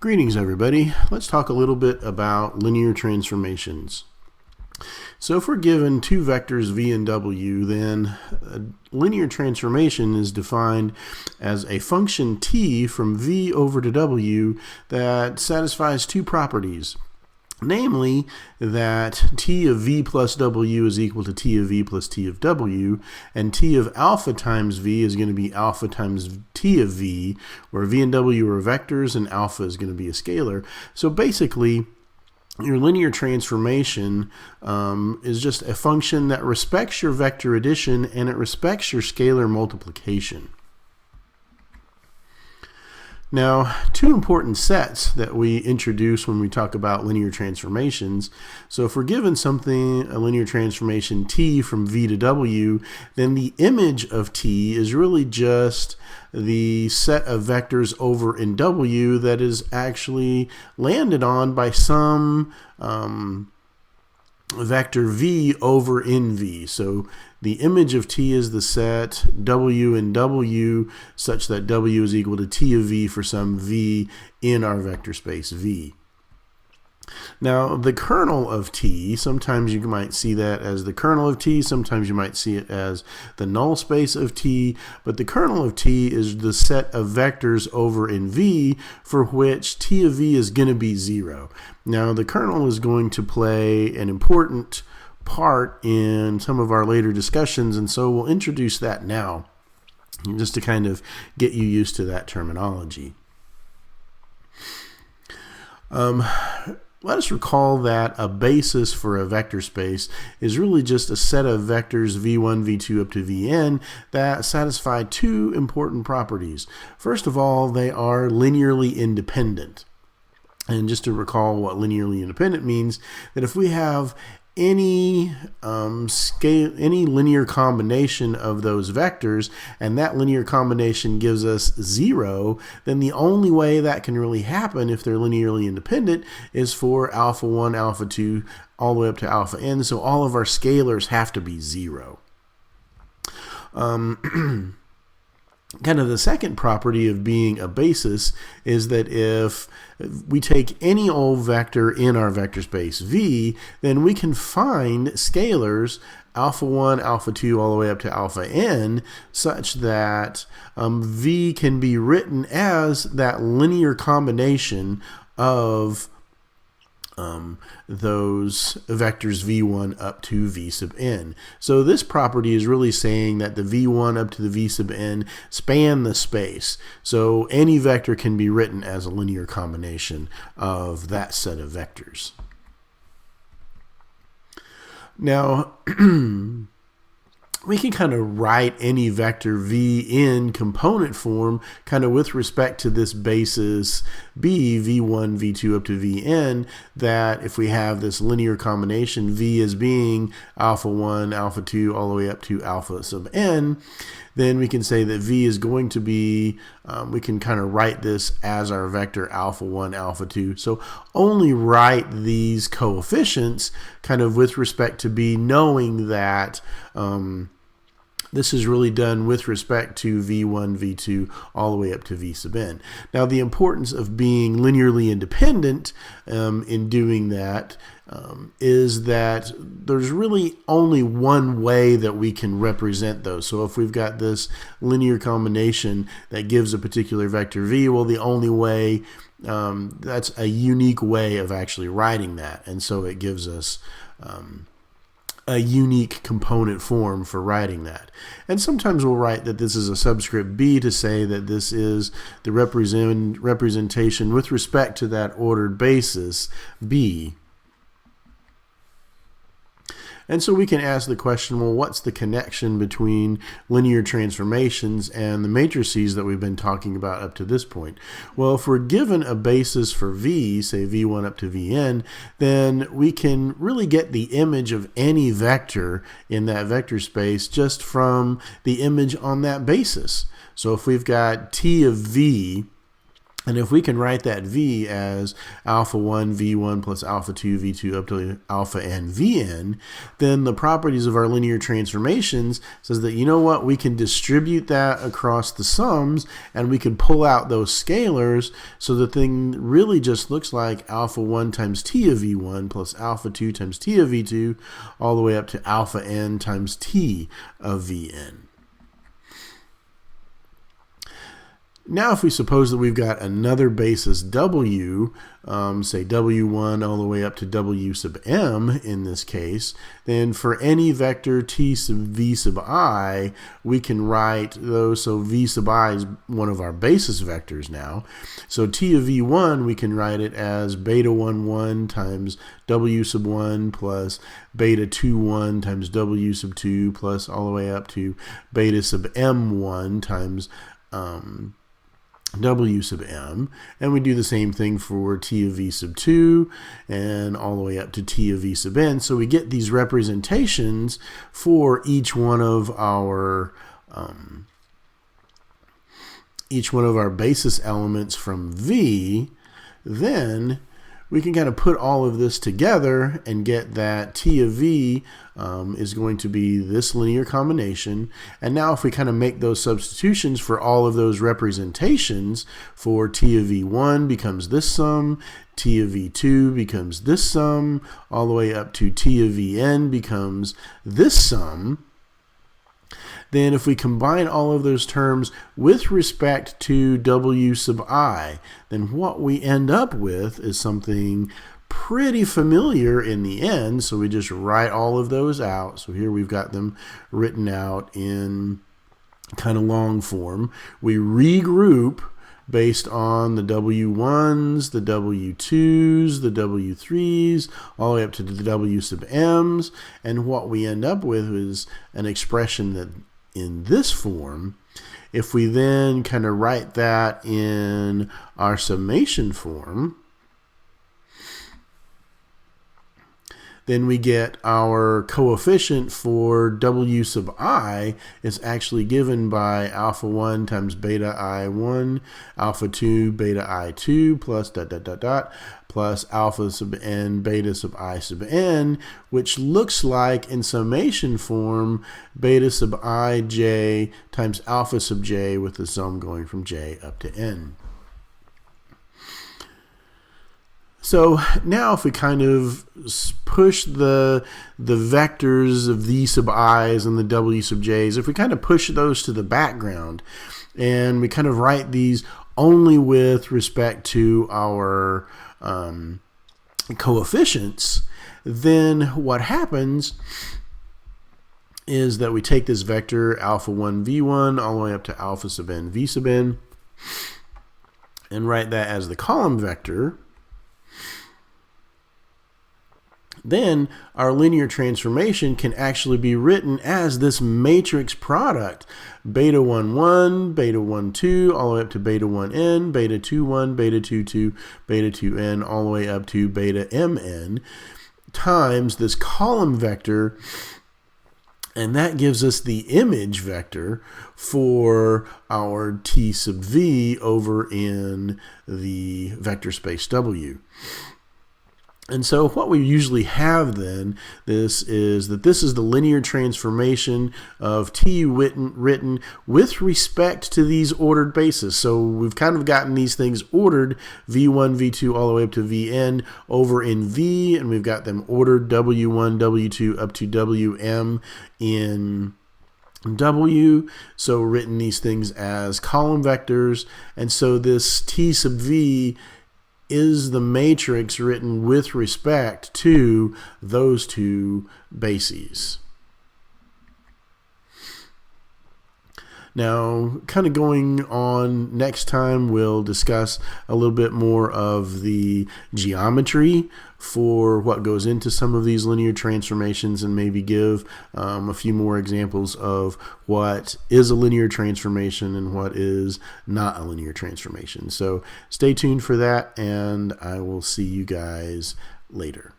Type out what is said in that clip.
Greetings everybody. Let's talk a little bit about linear transformations. So if we're given two vectors v and w, then a linear transformation is defined as a function t from v over to w that satisfies two properties. Namely, that t of v plus w is equal to t of v plus t of w, and t of alpha times v is going to be alpha times t of v, where v and w are vectors and alpha is going to be a scalar. So basically, your linear transformation is just a function that respects your vector addition and it respects your scalar multiplication. Now, two important sets that we introduce when we talk about linear transformations. So if we're given something, a linear transformation t from v to w, then the image of t is really just the set of vectors over in w that is actually landed on by some vector v over in v. So the image of t is the set w in w such that w is equal to t of v for some v in our vector space v. Now the kernel of t, sometimes you might see that as the kernel of t, sometimes you might see it as the null space of t, but the kernel of t is the set of vectors over in v for which t of v is going to be 0. Now the kernel is going to play an important part in some of our later discussions, and so we'll introduce that now just to kind of get you used to that terminology. Let us recall that a basis for a vector space is really just a set of vectors v1, v2 up to vn that satisfy two important properties. First of all, they are linearly independent. And just to recall what linearly independent means, that if we have any linear combination of those vectors and that linear combination gives us 0, then the only way that can really happen if they're linearly independent is for alpha 1, alpha 2, all the way up to alpha n. So all of our scalars have to be 0. Kind of the second property of being a basis is that if we take any old vector in our vector space v, then we can find scalars alpha 1, alpha 2, all the way up to alpha n, such that v can be written as that linear combination of those vectors v1 up to v sub n. So this property is really saying that the v1 up to the v sub n span the space. So any vector can be written as a linear combination of that set of vectors. Now, we can kind of write any vector v in component form kind of with respect to this basis b, v1, v2 up to vn, that if we have this linear combination v as being alpha 1, alpha 2, all the way up to alpha sub n, then we can say that v is going to be, we can kind of write this as our vector alpha 1, alpha 2. So only write these coefficients kind of with respect to b, knowing that this is really done with respect to v1, v2, all the way up to v sub n. Now the importance of being linearly independent in doing that is that there's really only one way that we can represent those. So if we've got this linear combination that gives a particular vector v, well, the only way, that's a unique way of actually writing that, and so it gives us a unique component form for writing that. And sometimes we'll write that this is a subscript b to say that this is the representation with respect to that ordered basis b. And so we can ask the question, well, what's the connection between linear transformations and the matrices that we've been talking about up to this point? Well, if we're given a basis for v, say v1 up to vn, then we can really get the image of any vector in that vector space just from the image on that basis. So if we've got t of v And if we can write that v as alpha 1 v1 plus alpha 2 v2 up to alpha n vn, then the properties of our linear transformations says that, you know what, we can distribute that across the sums and we can pull out those scalars, so the thing really just looks like alpha 1 times t of v1 plus alpha 2 times t of v2 all the way up to alpha n times t of vn. Now, if we suppose that we've got another basis w, say w1 all the way up to w sub m in this case, then for any vector t sub v sub I, we can write those. So v sub I is one of our basis vectors now. So t of v1, we can write it as beta 1 1 times w sub 1 plus beta 2 1 times w sub 2 plus all the way up to beta sub m1 times w sub m, and we do the same thing for t of v sub 2 and all the way up to t of v sub n. So we get these representations for each one of our basis elements from v. Then we can kind of put all of this together and get that t of v is going to be this linear combination. And now if we kind of make those substitutions for all of those representations, for t of v1 becomes this sum, t of v2 becomes this sum, all the way up to t of vn becomes this sum. Then if we combine all of those terms with respect to w sub I, then what we end up with is something pretty familiar in the end. So we just write all of those out. So here we've got them written out in kind of long form. We regroup based on the W1s, the W2s, the W3s, all the way up to the W sub m's. And what we end up with is an expression that in this form. If we then kind of write that in our summation form, then we get our coefficient for w sub I is actually given by alpha 1 times beta I1, alpha 2 beta I2 plus plus alpha sub n beta sub I sub n, which looks like in summation form beta sub ij times alpha sub j, with the sum going from j up to n. So now if we kind of push the vectors of v sub i's and the w sub j's, if we kind of push those to the background and we kind of write these only with respect to our coefficients, then what happens is that we take this vector alpha 1 v1 all the way up to alpha sub n v sub n and write that as the column vector. Then our linear transformation can actually be written as this matrix product, beta 1 1, beta 1 2, all the way up to beta 1 n, beta 2 1, beta 2 2, beta 2 n, all the way up to beta mn, times this column vector, and that gives us the image vector for our t sub v over in the vector space W. And so what we usually have then, this is the linear transformation of t written with respect to these ordered bases. So we've kind of gotten these things ordered, v1, v2, all the way up to vn over in v, and we've got them ordered w1, w2, up to wm in W, so written these things as column vectors. And so this t sub v is the matrix written with respect to those two bases. Now, kind of going on, next time we'll discuss a little bit more of the geometry for what goes into some of these linear transformations, and maybe give a few more examples of what is a linear transformation and what is not a linear transformation. So stay tuned for that, and I will see you guys later.